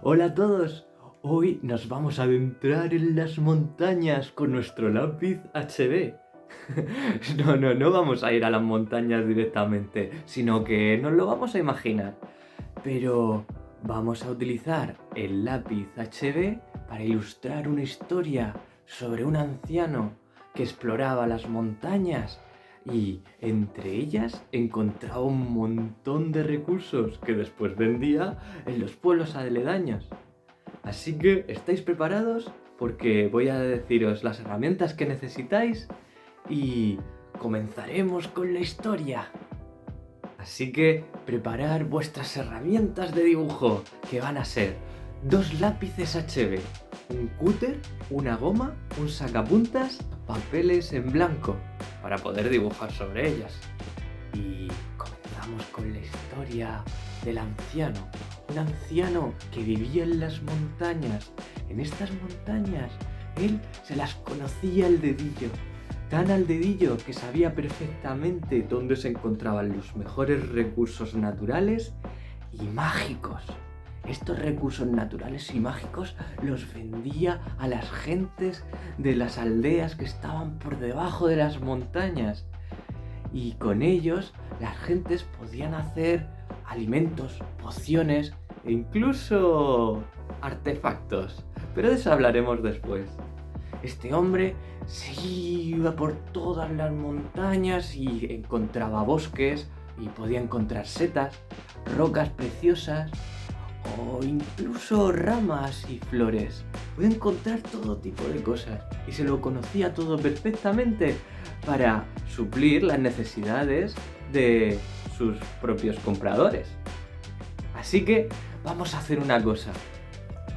Hola a todos, hoy nos vamos a adentrar en las montañas con nuestro lápiz HB. No vamos a ir a las montañas directamente, sino que nos lo vamos a imaginar. Pero vamos a utilizar el lápiz HB para ilustrar una historia sobre un anciano que exploraba las montañas y entre ellas encontraba un montón de recursos que después vendía en los pueblos aledaños. Así que, ¿estáis preparados? Porque voy a deciros las herramientas que necesitáis y comenzaremos con la historia. Así que preparad vuestras herramientas de dibujo, que van a ser 2 lápices HB, un cúter, una goma, un sacapuntas, papeles en blanco, para poder dibujar sobre ellas. Y comenzamos con la historia del anciano. Un anciano que vivía en las montañas. En estas montañas, él se las conocía al dedillo. Tan al dedillo que sabía perfectamente dónde se encontraban los mejores recursos naturales y mágicos. Estos recursos naturales y mágicos los vendía a las gentes de las aldeas que estaban por debajo de las montañas. Y con ellos las gentes podían hacer alimentos, pociones e incluso artefactos. Pero de eso hablaremos después. Este hombre se iba por todas las montañas y encontraba bosques y podía encontrar setas, rocas preciosas o incluso ramas y flores. Podía encontrar todo tipo de cosas y se lo conocía todo perfectamente para suplir las necesidades de sus propios compradores. Así que vamos a hacer una cosa.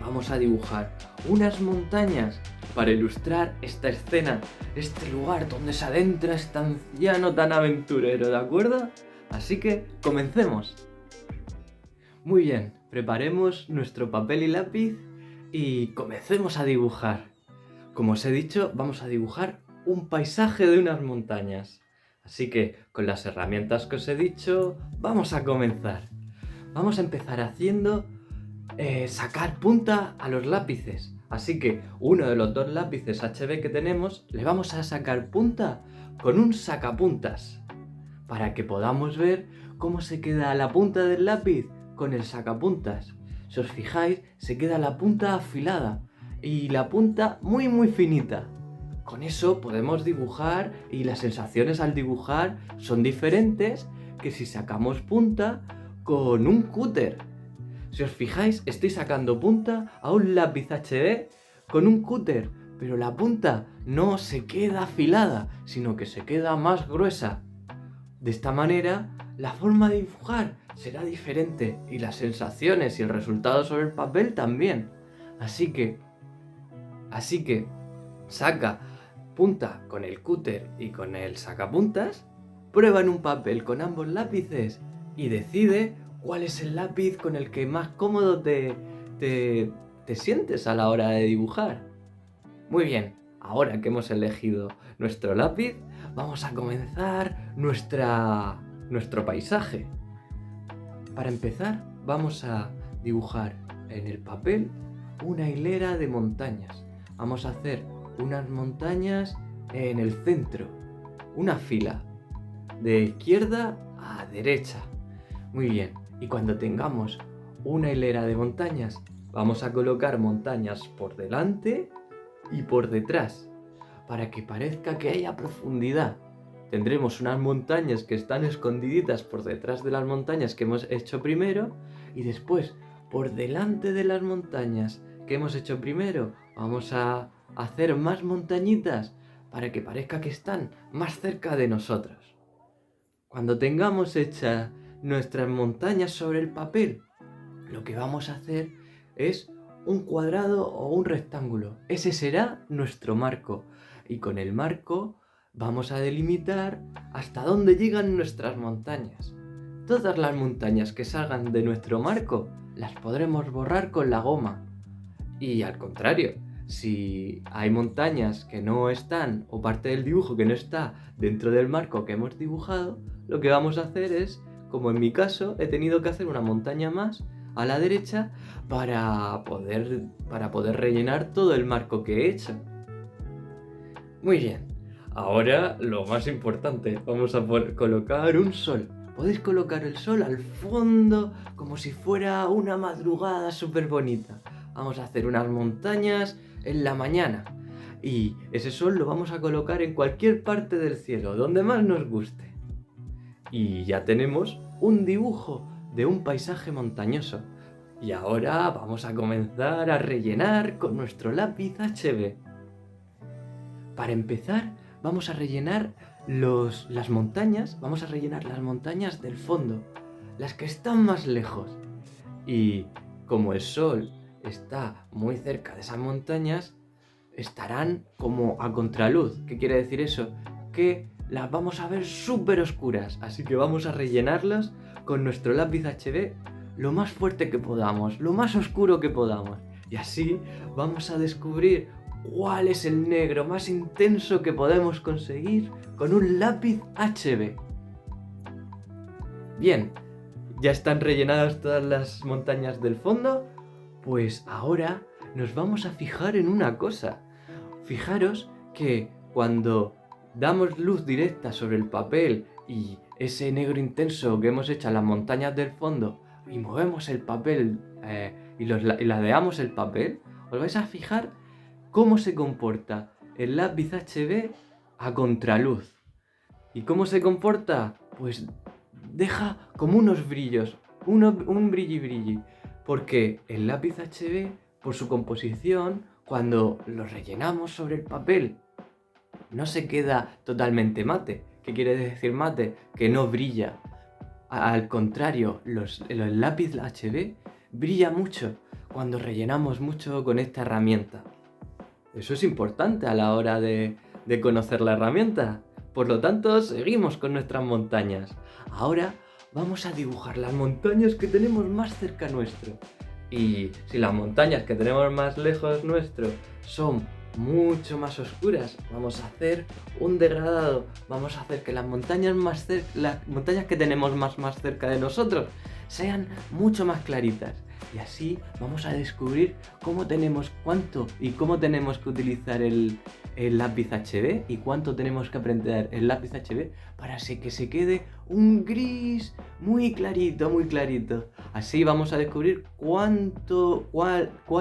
Vamos a dibujar unas montañas para ilustrar esta escena, este lugar donde se adentra este anciano tan aventurero, ¿de acuerdo? Así que comencemos. Muy bien, preparemos nuestro papel y lápiz y comencemos a dibujar. Como os he dicho, vamos a dibujar un paisaje de unas montañas. Así que, con las herramientas que os he dicho, vamos a comenzar. Vamos a empezar haciendo sacar punta a los lápices. Así que uno de los 2 lápices HB que tenemos le vamos a sacar punta con un sacapuntas para que podamos ver cómo se queda la punta del lápiz con el sacapuntas. Si os fijáis, se queda la punta afilada y la punta muy finita. Con eso podemos dibujar y las sensaciones al dibujar son diferentes que si sacamos punta con un cúter. Si os fijáis, estoy sacando punta a un lápiz HB con un cúter, pero la punta no se queda afilada, sino que se queda más gruesa. De esta manera, la forma de dibujar será diferente y las sensaciones y el resultado sobre el papel también. Así que saca punta con el cúter y con el sacapuntas, prueba en un papel con ambos lápices y decide cuál es el lápiz con el que más cómodo te sientes a la hora de dibujar. Muy bien, ahora que hemos elegido nuestro lápiz, vamos a comenzar nuestro paisaje. Para empezar, vamos a dibujar en el papel una hilera de montañas. Vamos a hacer unas montañas en el centro, una fila, de izquierda a derecha. Muy bien, y cuando tengamos una hilera de montañas, vamos a colocar montañas por delante y por detrás, para que parezca que haya profundidad. Tendremos unas montañas que están escondiditas por detrás de las montañas que hemos hecho primero y después, por delante de las montañas que hemos hecho primero, vamos a hacer más montañitas para que parezca que están más cerca de nosotros. Cuando tengamos hechas nuestras montañas sobre el papel, lo que vamos a hacer es un cuadrado o un rectángulo. Ese será nuestro marco. Y con el marco vamos a delimitar hasta dónde llegan nuestras montañas. Todas las montañas que salgan de nuestro marco las podremos borrar con la goma. Y al contrario, si hay montañas que no están o parte del dibujo que no está dentro del marco que hemos dibujado, lo que vamos a hacer es, como en mi caso, he tenido que hacer una montaña más a la derecha para poder rellenar todo el marco que he hecho. Muy bien, ahora lo más importante, vamos a colocar un sol. Podéis colocar el sol al fondo como si fuera una madrugada súper bonita. Vamos a hacer unas montañas en la mañana y ese sol lo vamos a colocar en cualquier parte del cielo, donde más nos guste. Y ya tenemos un dibujo de un paisaje montañoso. Y ahora vamos a comenzar a rellenar con nuestro lápiz HB. Para empezar, vamos a rellenar las montañas, vamos a rellenar las montañas del fondo, las que están más lejos. Y como el sol está muy cerca de esas montañas, estarán como a contraluz. ¿Qué quiere decir eso? Que las vamos a ver súper oscuras, así que vamos a rellenarlas con nuestro lápiz HB lo más fuerte que podamos, lo más oscuro que podamos. Y así vamos a descubrir cuál es el negro más intenso que podemos conseguir con un lápiz HB. Bien, ya están rellenadas todas las montañas del fondo, pues ahora nos vamos a fijar en una cosa. Fijaros que cuando damos luz directa sobre el papel y ese negro intenso que hemos hecho en las montañas del fondo y movemos el papel y ladeamos el papel, os vais a fijar cómo se comporta el lápiz HB a contraluz. ¿Y cómo se comporta? Pues deja como unos brillos, un brilli, porque el lápiz HB, por su composición, cuando lo rellenamos sobre el papel, no se queda totalmente mate. ¿Qué quiere decir mate? Que no brilla. Al contrario, el lápiz HB brilla mucho cuando rellenamos mucho con esta herramienta. Eso es importante a la hora de conocer la herramienta. Por lo tanto, seguimos con nuestras montañas. Ahora vamos a dibujar las montañas que tenemos más cerca nuestro. Y si las montañas que tenemos más lejos nuestro son mucho más oscuras, vamos a hacer un degradado. Vamos a hacer que las montañas que tenemos más cerca de nosotros sean mucho más claritas. Y así vamos a descubrir cómo tenemos que utilizar el lápiz HB y cuánto tenemos que aprender el lápiz HB para que se quede un gris muy clarito, muy clarito. Así vamos a descubrir cuál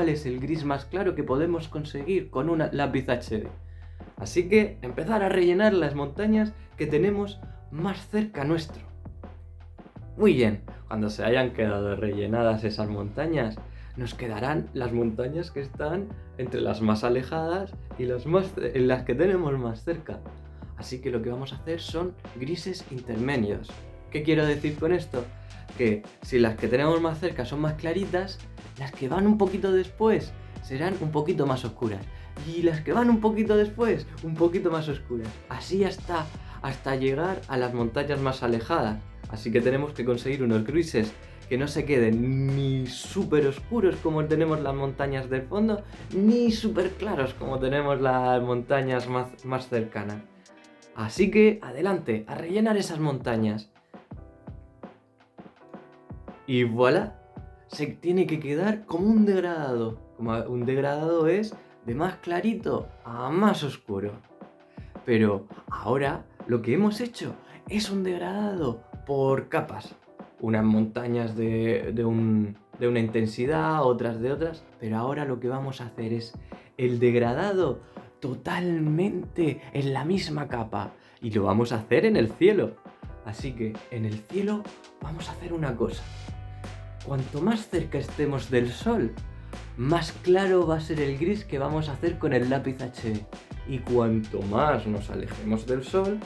es el gris más claro que podemos conseguir con un lápiz HB. Así que empezar a rellenar las montañas que tenemos más cerca nuestro. Muy bien, cuando se hayan quedado rellenadas esas montañas, nos quedarán las montañas que están entre las más alejadas y las que tenemos más cerca. Así que lo que vamos a hacer son grises intermedios. ¿Qué quiero decir con esto? Que si las que tenemos más cerca son más claritas, las que van un poquito después serán un poquito más oscuras. Y las que van un poquito después, un poquito más oscuras. Así hasta llegar a las montañas más alejadas. Así que tenemos que conseguir unos grises que no se queden ni súper oscuros como tenemos las montañas del fondo, ni súper claros como tenemos las montañas más cercanas. Así que adelante, a rellenar esas montañas. Y voilà, se tiene que quedar como un degradado. Como un degradado es de más clarito a más oscuro. Pero ahora lo que hemos hecho es un degradado por capas. Unas montañas de una intensidad, otras de otras. Pero ahora lo que vamos a hacer es el degradado totalmente en la misma capa. Y lo vamos a hacer en el cielo. Así que en el cielo vamos a hacer una cosa. Cuanto más cerca estemos del sol, más claro va a ser el gris que vamos a hacer con el lápiz HB. Y cuanto más nos alejemos del sol,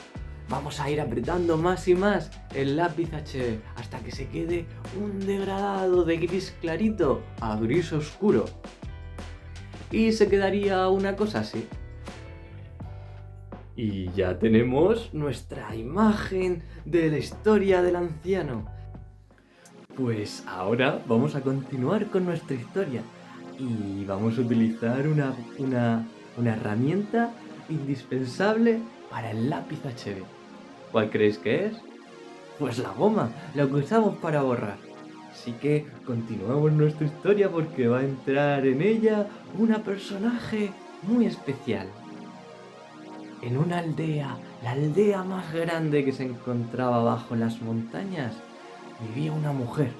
vamos a ir apretando más y más el lápiz HB hasta que se quede un degradado de gris clarito a gris oscuro. Y se quedaría una cosa así. Y ya tenemos nuestra imagen de la historia del anciano. Pues ahora vamos a continuar con nuestra historia y vamos a utilizar una herramienta indispensable para el lápiz HB. ¿Cuál creéis que es? Pues la goma, la que usamos para borrar. Así que continuamos nuestra historia porque va a entrar en ella una personaje muy especial. En una aldea, la aldea más grande que se encontraba bajo las montañas, vivía una mujer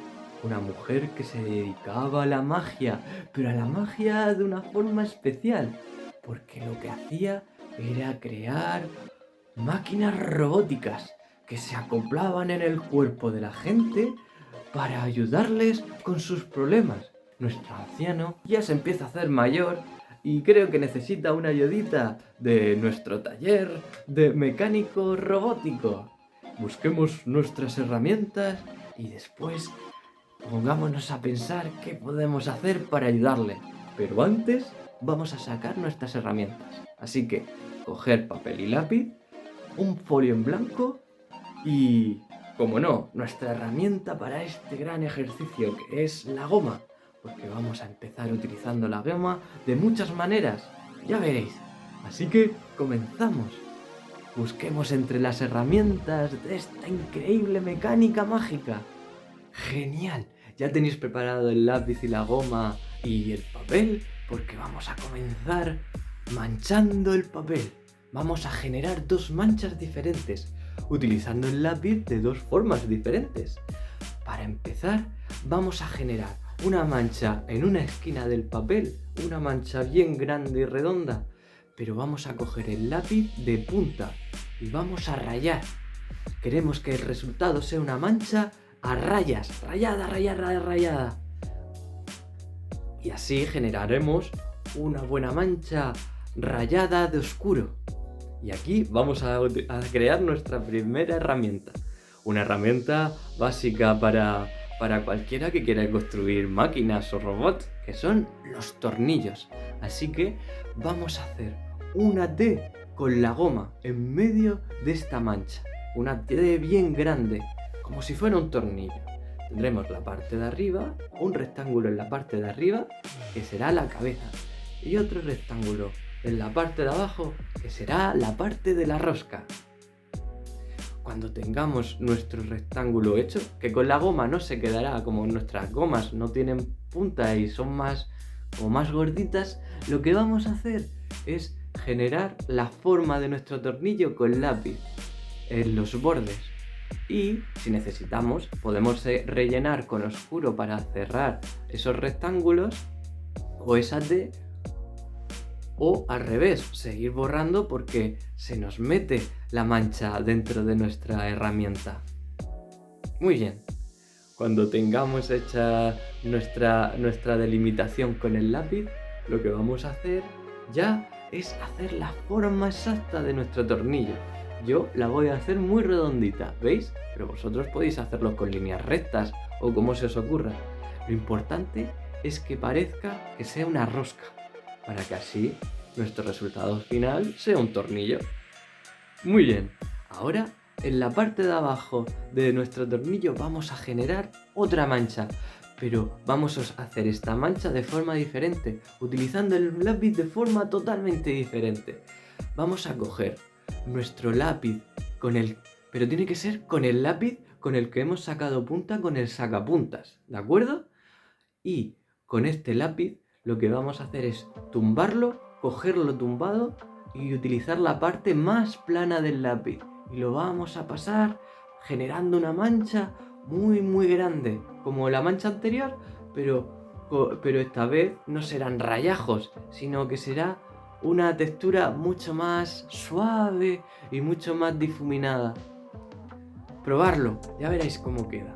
que se dedicaba a la magia, pero a la magia de una forma especial, porque lo que hacía era crear máquinas robóticas que se acoplaban en el cuerpo de la gente para ayudarles con sus problemas. Nuestro anciano ya se empieza a hacer mayor y creo que necesita una ayudita de nuestro taller de mecánico robótico. Busquemos nuestras herramientas y después pongámonos a pensar qué podemos hacer para ayudarle. Pero antes vamos a sacar nuestras herramientas. Así que coger papel y lápiz, un folio en blanco y, como no, nuestra herramienta para este gran ejercicio que es la goma. Porque vamos a empezar utilizando la goma de muchas maneras. Ya veréis. Así que comenzamos. Busquemos entre las herramientas de esta increíble mecánica mágica. ¡Genial! Ya tenéis preparado el lápiz y la goma y el papel porque vamos a comenzar manchando el papel. Vamos a generar dos manchas diferentes, utilizando el lápiz de dos formas diferentes. Para empezar, vamos a generar una mancha en una esquina del papel, una mancha bien grande y redonda, pero vamos a coger el lápiz de punta y vamos a rayar. Queremos que el resultado sea una mancha a rayas, rayada. Y así generaremos una buena mancha rayada de oscuro. Y aquí vamos a crear nuestra primera herramienta. Una herramienta básica para cualquiera que quiera construir máquinas o robots, que son los tornillos. Así que vamos a hacer una T con la goma en medio de esta mancha. Una T bien grande, como si fuera un tornillo. Tendremos la parte de arriba, un rectángulo en la parte de arriba, que será la cabeza, y otro rectángulo en la parte de abajo, que será la parte de la rosca. Cuando tengamos nuestro rectángulo hecho, que con la goma no se quedará, como nuestras gomas no tienen punta y son más gorditas, lo que vamos a hacer es generar la forma de nuestro tornillo con lápiz en los bordes. Y si necesitamos, podemos rellenar con oscuro para cerrar esos rectángulos o esa T, o al revés, seguir borrando porque se nos mete la mancha dentro de nuestra herramienta. Muy bien, cuando tengamos hecha nuestra delimitación con el lápiz, lo que vamos a hacer ya es hacer la forma exacta de nuestro tornillo. Yo la voy a hacer muy redondita, ¿veis? Pero vosotros podéis hacerlo con líneas rectas o como se os ocurra. Lo importante es que parezca que sea una rosca, para que así nuestro resultado final sea un tornillo. Muy bien, ahora en la parte de abajo de nuestro tornillo vamos a generar otra mancha, pero vamos a hacer esta mancha de forma diferente, utilizando el lápiz de forma totalmente diferente. Vamos a coger nuestro lápiz pero tiene que ser con el lápiz con el que hemos sacado punta con el sacapuntas, ¿de acuerdo? Y con este lápiz lo que vamos a hacer es tumbarlo, cogerlo tumbado y utilizar la parte más plana del lápiz. Y lo vamos a pasar generando una mancha muy grande, como la mancha anterior, pero esta vez no serán rayajos, sino que será una textura mucho más suave y mucho más difuminada. Probarlo, ya veréis cómo queda.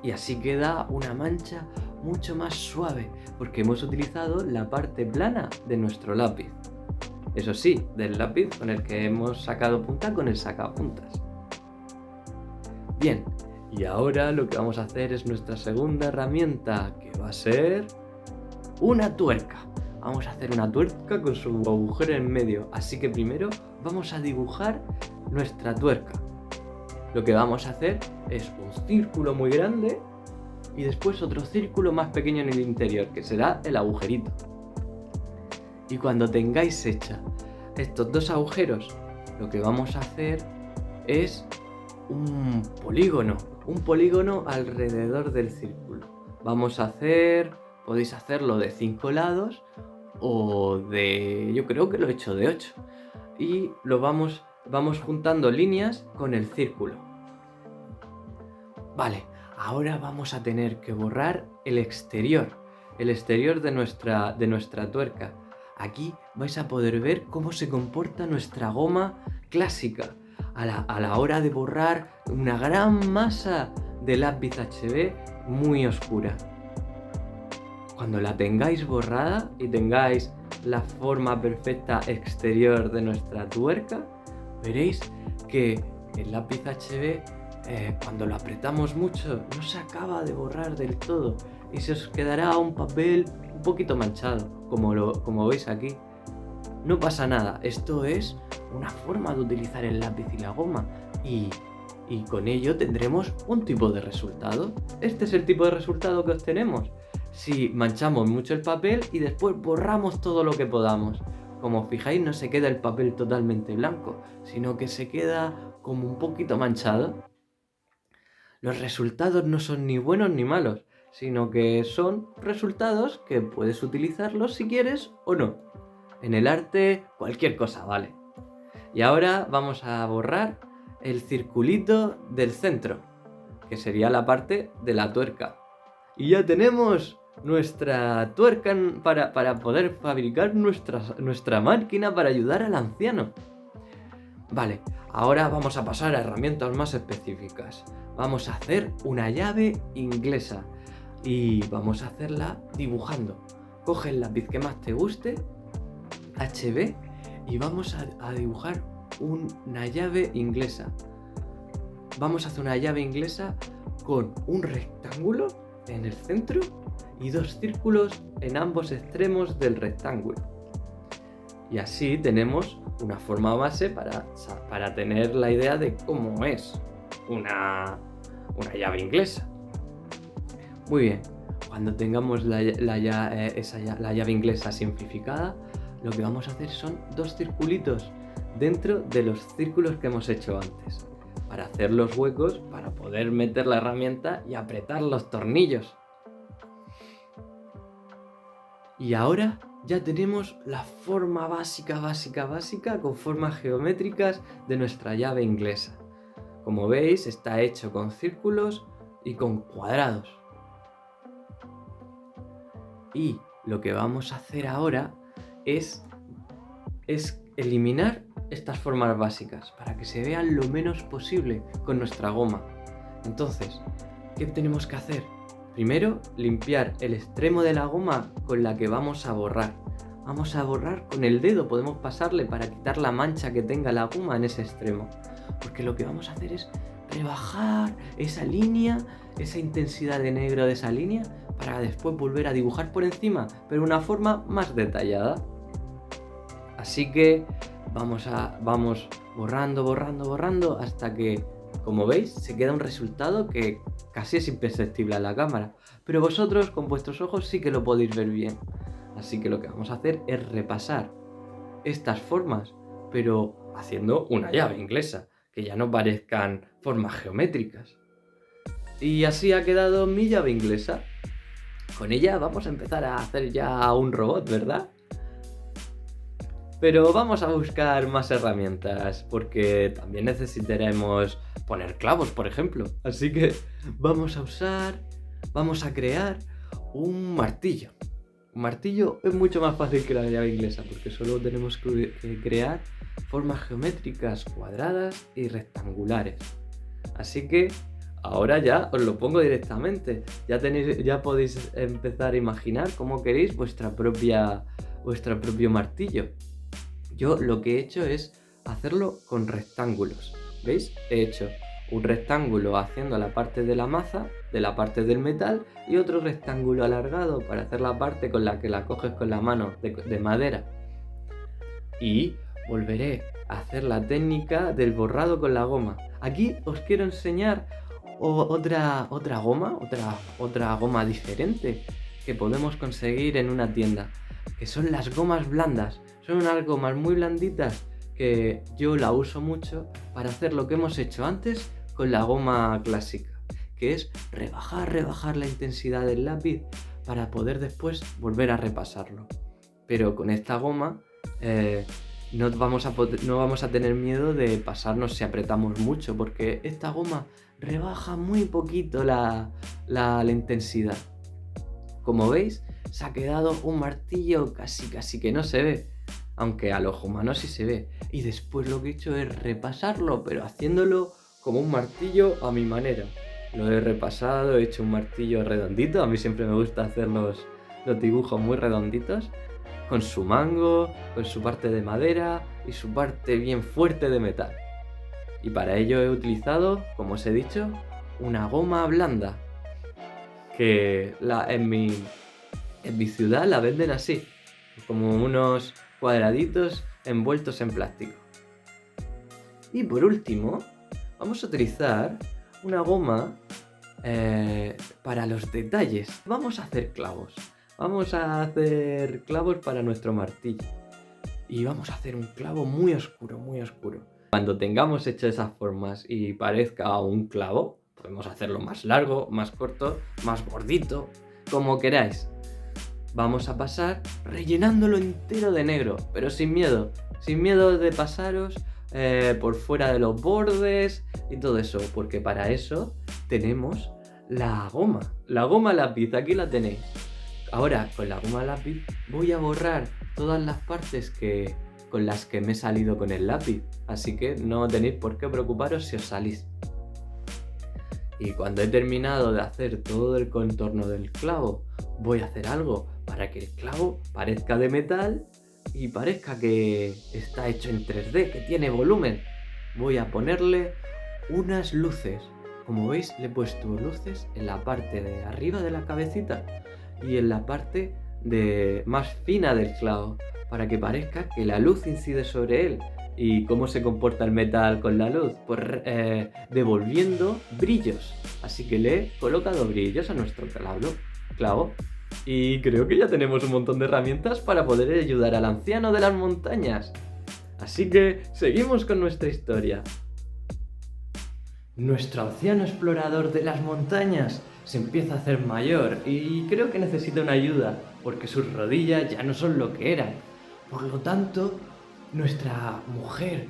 Y así queda una mancha mucho más suave, porque hemos utilizado la parte plana de nuestro lápiz. Eso sí, del lápiz con el que hemos sacado punta con el sacapuntas. Bien, y ahora lo que vamos a hacer es nuestra segunda herramienta, que va a ser una tuerca. Vamos a hacer una tuerca con su agujero en medio, así que primero vamos a dibujar nuestra tuerca. Lo que vamos a hacer es un círculo muy grande y después otro círculo más pequeño en el interior, que será el agujerito. Y cuando tengáis hecha estos dos agujeros, lo que vamos a hacer es un polígono, un polígono alrededor del círculo. Podéis hacerlo de 5 lados o yo creo que lo he hecho de 8. Y vamos juntando líneas con el círculo. Vale, ahora vamos a tener que borrar el exterior de nuestra tuerca. Aquí vais a poder ver cómo se comporta nuestra goma clásica a la hora de borrar una gran masa de lápiz HB muy oscura. Cuando la tengáis borrada y tengáis la forma perfecta exterior de nuestra tuerca, veréis que el lápiz HB, cuando lo apretamos mucho, no se acaba de borrar del todo y se os quedará un papel un poquito manchado, como veis aquí. No pasa nada, esto es una forma de utilizar el lápiz y la goma y con ello tendremos un tipo de resultado. Este es el tipo de resultado que obtenemos si manchamos mucho el papel y después borramos todo lo que podamos. Como os fijáis, no se queda el papel totalmente blanco, sino que se queda como un poquito manchado. Los resultados no son ni buenos ni malos, sino que son resultados que puedes utilizarlos si quieres o no. En el arte, cualquier cosa vale. Y ahora vamos a borrar el circulito del centro, que sería la parte de la tuerca. Y ya tenemos nuestra tuerca para poder fabricar nuestra máquina para ayudar al anciano. Vale, ahora vamos a pasar a herramientas más específicas. Vamos a hacer una llave inglesa y vamos a hacerla dibujando. Coge el lápiz que más te guste, HB, y vamos a dibujar una llave inglesa. Vamos a hacer una llave inglesa con un rectángulo en el centro y 2 círculos en ambos extremos del rectángulo. Y así tenemos una forma base para tener la idea de cómo es una llave inglesa. Muy bien, cuando tengamos la llave inglesa simplificada, lo que vamos a hacer son 2 circulitos dentro de los círculos que hemos hecho antes, para hacer los huecos, para poder meter la herramienta y apretar los tornillos. Y ahora ya tenemos la forma básica con formas geométricas de nuestra llave inglesa. Como veis, está hecho con círculos y con cuadrados. Y lo que vamos a hacer ahora es eliminar estas formas básicas para que se vean lo menos posible con nuestra goma. Entonces, ¿qué tenemos que hacer? Primero, limpiar el extremo de la goma con la que vamos a borrar. Vamos a borrar con el dedo, podemos pasarle para quitar la mancha que tenga la goma en ese extremo. Porque lo que vamos a hacer es rebajar esa línea, esa intensidad de negro de esa línea, para después volver a dibujar por encima, pero de una forma más detallada. Así que vamos borrando hasta que, como veis, se queda un resultado que casi es imperceptible a la cámara, pero vosotros con vuestros ojos sí que lo podéis ver bien. Así que lo que vamos a hacer es repasar estas formas, pero haciendo una llave inglesa, que ya no parezcan formas geométricas. Y así ha quedado mi llave inglesa. Con ella vamos a empezar a hacer ya un robot, ¿verdad? Pero vamos a buscar más herramientas, porque también necesitaremos poner clavos, por ejemplo. Así que vamos a crear un martillo. Un martillo es mucho más fácil que la llave inglesa, porque solo tenemos que crear formas geométricas cuadradas y rectangulares. Así que ahora ya os lo pongo directamente. Ya podéis empezar a imaginar cómo queréis vuestro propio martillo. Yo lo que he hecho es hacerlo con rectángulos. ¿Veis? He hecho un rectángulo haciendo la parte de la maza, de la parte del metal, y otro rectángulo alargado para hacer la parte con la que la coges con la mano de madera. Y volveré a hacer la técnica del borrado con la goma. Aquí os quiero enseñar otra goma diferente que podemos conseguir en una tienda, que son las gomas blandas. Son unas gomas muy blanditas que yo la uso mucho para hacer lo que hemos hecho antes con la goma clásica. que es rebajar la intensidad del lápiz para poder después volver a repasarlo. Pero con esta goma no vamos a tener miedo de pasarnos si apretamos mucho, porque esta goma rebaja muy poquito la intensidad. Como veis, se ha quedado un martillo casi que no se ve, aunque al ojo humano sí se ve. Y después lo que he hecho es repasarlo, pero haciéndolo como un martillo a mi manera. Lo he repasado, he hecho un martillo redondito, a mí siempre me gusta hacer los dibujos muy redonditos, con su mango, con su parte de madera y su parte bien fuerte de metal. Y para ello he utilizado, como os he dicho, una goma blanda, que en mi ciudad la venden así, como unos cuadraditos envueltos en plástico. Y por último, vamos a utilizar una goma para los detalles. Vamos a hacer clavos. Vamos a hacer clavos para nuestro martillo. Y vamos a hacer un clavo muy oscuro, muy oscuro. Cuando tengamos hecho esas formas y parezca un clavo, podemos hacerlo más largo, más corto, más gordito, como queráis. Vamos a pasar rellenándolo entero de negro, pero sin miedo de pasaros por fuera de los bordes y todo eso, porque para eso tenemos la goma lápiz, aquí la tenéis. Ahora con la goma lápiz voy a borrar todas las partes con las que me he salido con el lápiz, así que no tenéis por qué preocuparos si os salís. Y cuando he terminado de hacer todo el contorno del clavo, voy a hacer algo para que el clavo parezca de metal y parezca que está hecho en 3D, que tiene volumen. Voy a ponerle unas luces. Como veis, le he puesto luces en la parte de arriba de la cabecita y en la parte más fina del clavo, para que parezca que la luz incide sobre él. ¿Y cómo se comporta el metal con la luz? Pues devolviendo brillos. Así que le he colocado brillos a nuestro clavo. Y creo que ya tenemos un montón de herramientas para poder ayudar al anciano de las montañas. Así que seguimos con nuestra historia. Nuestro anciano explorador de las montañas se empieza a hacer mayor y creo que necesita una ayuda, porque sus rodillas ya no son lo que eran. Por lo tanto, nuestra mujer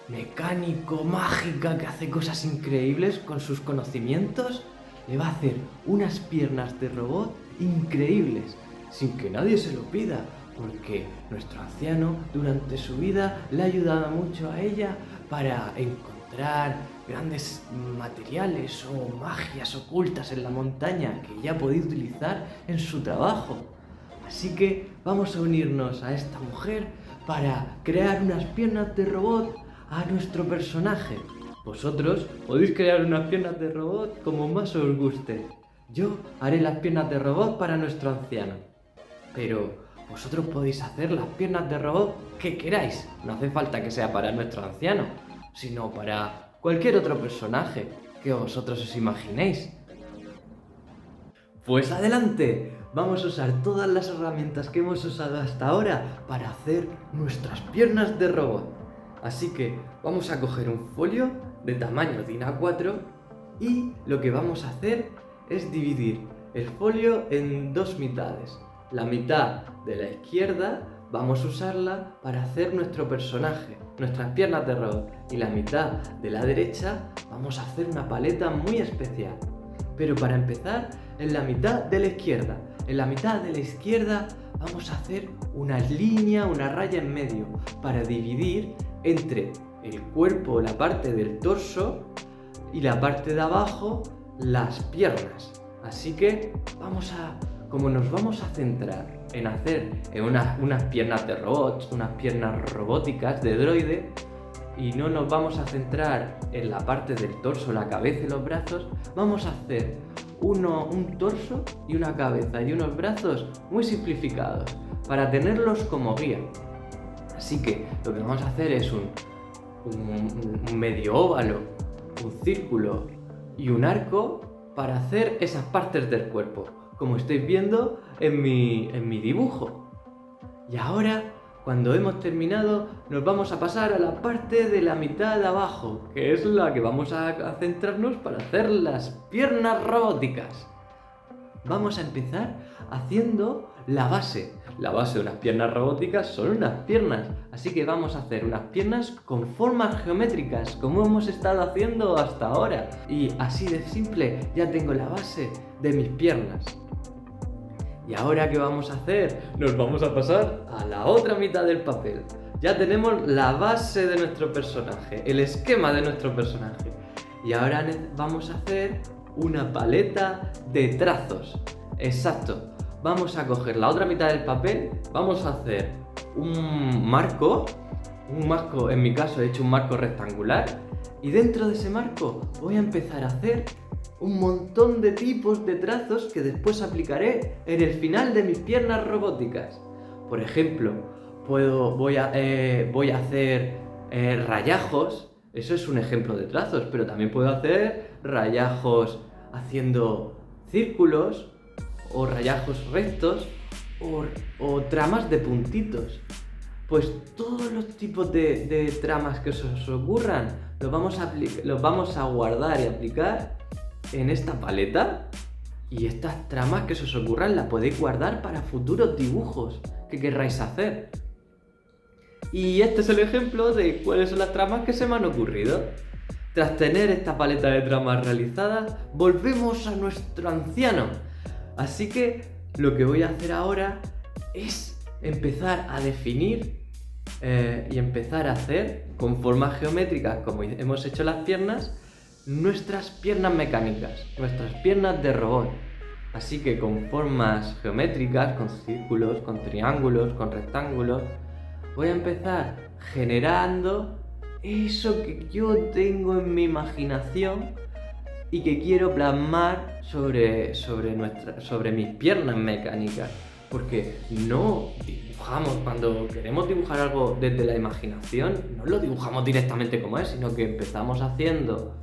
mecánico, mágica, que hace cosas increíbles con sus conocimientos, le va a hacer unas piernas de robot increíbles, sin que nadie se lo pida, porque nuestro anciano durante su vida le ha ayudado mucho a ella para encontrar grandes materiales o magias ocultas en la montaña que ella ha podido utilizar en su trabajo. Así que vamos a unirnos a esta mujer para crear unas piernas de robot a nuestro personaje. Vosotros podéis crear unas piernas de robot como más os guste. Yo haré las piernas de robot para nuestro anciano. Pero vosotros podéis hacer las piernas de robot que queráis. No hace falta que sea para nuestro anciano, sino para cualquier otro personaje que vosotros os imaginéis. Pues adelante, vamos a usar todas las herramientas que hemos usado hasta ahora para hacer nuestras piernas de robot. Así que vamos a coger un folio de tamaño DIN A4 y lo que vamos a hacer es dividir el folio en dos mitades. La mitad de la izquierda vamos a usarla para hacer nuestro personaje, nuestras piernas de robot, y la mitad de la derecha vamos a hacer una paleta muy especial. Pero para empezar, en la mitad de la izquierda. En la mitad de la izquierda vamos a hacer una línea, una raya en medio, para dividir entre el cuerpo, la parte del torso, y la parte de abajo, las piernas. Así que como nos vamos a centrar en hacer unas piernas de robots, unas piernas robóticas de droide, y no nos vamos a centrar en la parte del torso, la cabeza y los brazos, vamos a hacer un torso y una cabeza y unos brazos muy simplificados para tenerlos como guía. Así que lo que vamos a hacer es un medio óvalo, un círculo y un arco para hacer esas partes del cuerpo, como estáis viendo en mi dibujo. Y ahora Cuando hemos terminado, nos vamos a pasar a la parte de la mitad de abajo, que es la que vamos a centrarnos para hacer las piernas robóticas. Vamos a empezar haciendo la base. La base de unas piernas robóticas son unas piernas, así que vamos a hacer unas piernas con formas geométricas, como hemos estado haciendo hasta ahora. Y así de simple, ya tengo la base de mis piernas. ¿Y ahora qué vamos a hacer? Nos vamos a pasar a la otra mitad del papel. Ya tenemos la base de nuestro personaje, el esquema de nuestro personaje. Y ahora vamos a hacer una paleta de trazos. Exacto. Vamos a coger la otra mitad del papel, vamos a hacer un marco, en mi caso he hecho un marco rectangular, y dentro de ese marco voy a empezar a hacer un montón de tipos de trazos que después aplicaré en el final de mis piernas robóticas. Por ejemplo, voy a hacer rayajos, eso es un ejemplo de trazos, pero también puedo hacer rayajos haciendo círculos, o rayajos rectos, o tramas de puntitos. Pues todos los tipos de tramas que se os ocurran los vamos a guardar y aplicar en esta paleta. Y estas tramas que se os ocurran las podéis guardar para futuros dibujos que querráis hacer. Y este es el ejemplo de cuáles son las tramas que se me han ocurrido. Tras tener esta paleta de tramas realizadas, volvemos a nuestro anciano. Así que lo que voy a hacer ahora es empezar a definir y empezar a hacer con formas geométricas, como hemos hecho las piernas, nuestras piernas mecánicas, nuestras piernas de robot. Así que con formas geométricas, con círculos, con triángulos, con rectángulos, voy a empezar generando eso que yo tengo en mi imaginación y que quiero plasmar sobre mis piernas mecánicas. Porque no dibujamos, cuando queremos dibujar algo desde la imaginación, no lo dibujamos directamente como es, sino que empezamos haciendo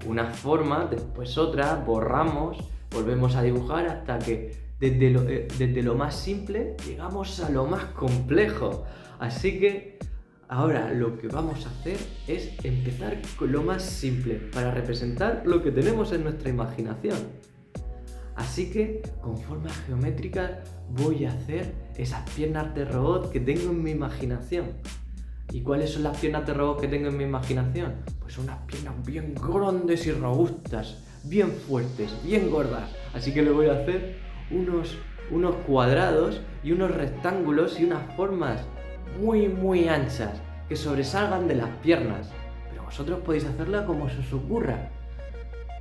una forma, después otra, borramos, volvemos a dibujar hasta que desde lo más simple llegamos a lo más complejo. Así que ahora lo que vamos a hacer es empezar con lo más simple para representar lo que tenemos en nuestra imaginación. Así que con formas geométricas voy a hacer esas piernas de robot que tengo en mi imaginación. ¿Y cuáles son las piernas de robot que tengo en mi imaginación? Pues son unas piernas bien grandes y robustas, bien fuertes, bien gordas. Así que le voy a hacer unos cuadrados y unos rectángulos y unas formas muy anchas que sobresalgan de las piernas. Pero vosotros podéis hacerla como se os ocurra,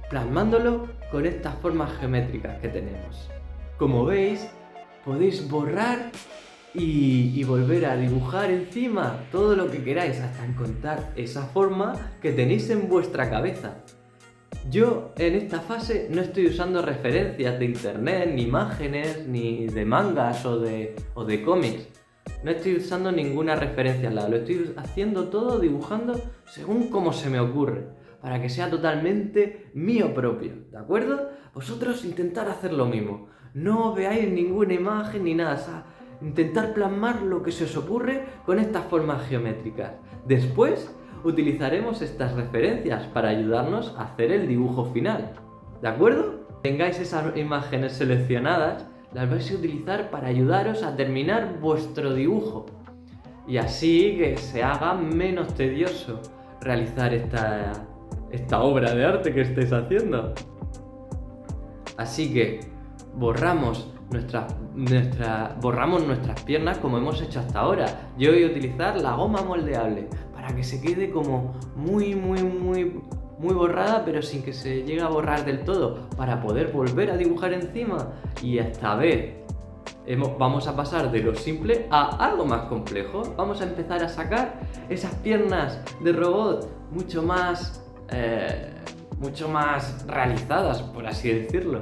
plasmándolo con estas formas geométricas que tenemos. Como veis, podéis borrar y volver a dibujar encima todo lo que queráis hasta encontrar esa forma que tenéis en vuestra cabeza. Yo en esta fase no estoy usando referencias de internet, ni imágenes, ni de mangas o de cómics. No estoy usando ninguna referencia al lado, lo estoy haciendo todo dibujando según como se me ocurre, para que sea totalmente mío propio, ¿de acuerdo? Vosotros intentad hacer lo mismo, no veáis ninguna imagen ni nada, o sea, intentar plasmar lo que se os ocurre con estas formas geométricas. Después utilizaremos estas referencias para ayudarnos a hacer el dibujo final, ¿de acuerdo? Tengáis esas imágenes seleccionadas, las vais a utilizar para ayudaros a terminar vuestro dibujo y así que se haga menos tedioso realizar esta obra de arte que estáis haciendo. Así que borramos nuestras piernas como hemos hecho hasta ahora. Yo voy a utilizar la goma moldeable para que se quede como muy borrada, pero sin que se llegue a borrar del todo, para poder volver a dibujar encima. Y esta vez vamos a pasar de lo simple a algo más complejo. Vamos a empezar a sacar esas piernas de robot mucho más realizadas, por así decirlo,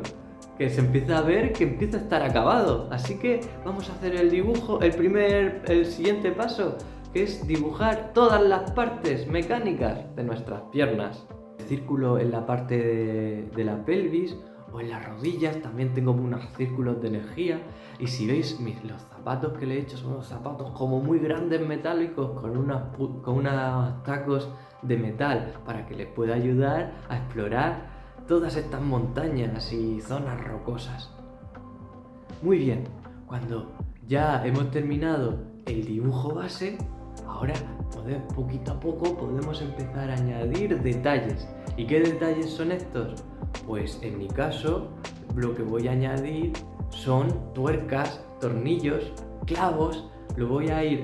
que se empieza a ver que empieza a estar acabado. Así que vamos a hacer el dibujo, el siguiente paso, que es dibujar todas las partes mecánicas de nuestras piernas. El círculo en la parte de la pelvis, o en las rodillas. También tengo unos círculos de energía. Y si veis, los zapatos que le he hecho son unos zapatos como muy grandes metálicos con unos tacos de metal para que les pueda ayudar a explorar todas estas montañas y zonas rocosas. Muy bien, cuando ya hemos terminado el dibujo base, ahora poquito a poco podemos empezar a añadir detalles. ¿Y qué detalles son estos? Pues en mi caso lo que voy a añadir son tuercas, tornillos, clavos. Lo voy a ir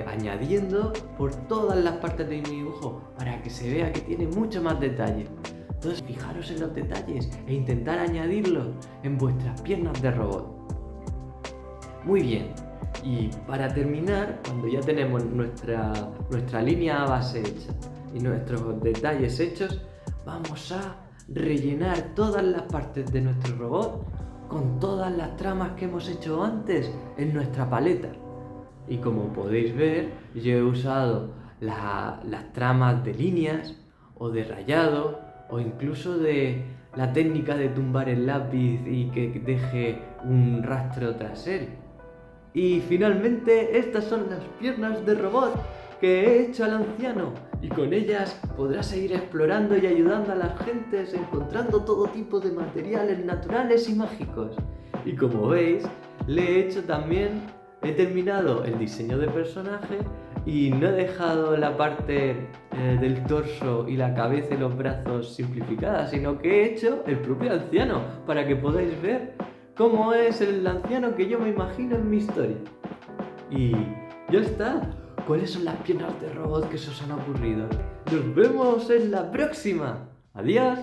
añadiendo por todas las partes de mi dibujo para que se vea que tiene mucho más detalle. Entonces fijaros en los detalles e intentar añadirlos en vuestras piernas de robot. Muy bien, y para terminar, cuando ya tenemos nuestra línea base hecha y nuestros detalles hechos, vamos a rellenar todas las partes de nuestro robot con todas las tramas que hemos hecho antes en nuestra paleta. Y como podéis ver, yo he usado las tramas de líneas o de rayado o incluso de la técnica de tumbar el lápiz y que deje un rastro tras él. Y finalmente estas son las piernas de robot que he hecho al anciano, y con ellas podrás seguir explorando y ayudando a las gentes encontrando todo tipo de materiales naturales y mágicos. Y como veis, he terminado el diseño de personaje y no he dejado la parte del torso y la cabeza y los brazos simplificadas, sino que he hecho el propio anciano para que podáis ver cómo es el anciano que yo me imagino en mi historia. Y ya está. ¿Cuáles son las piernas de robot que se os han ocurrido? ¡Nos vemos en la próxima! ¡Adiós!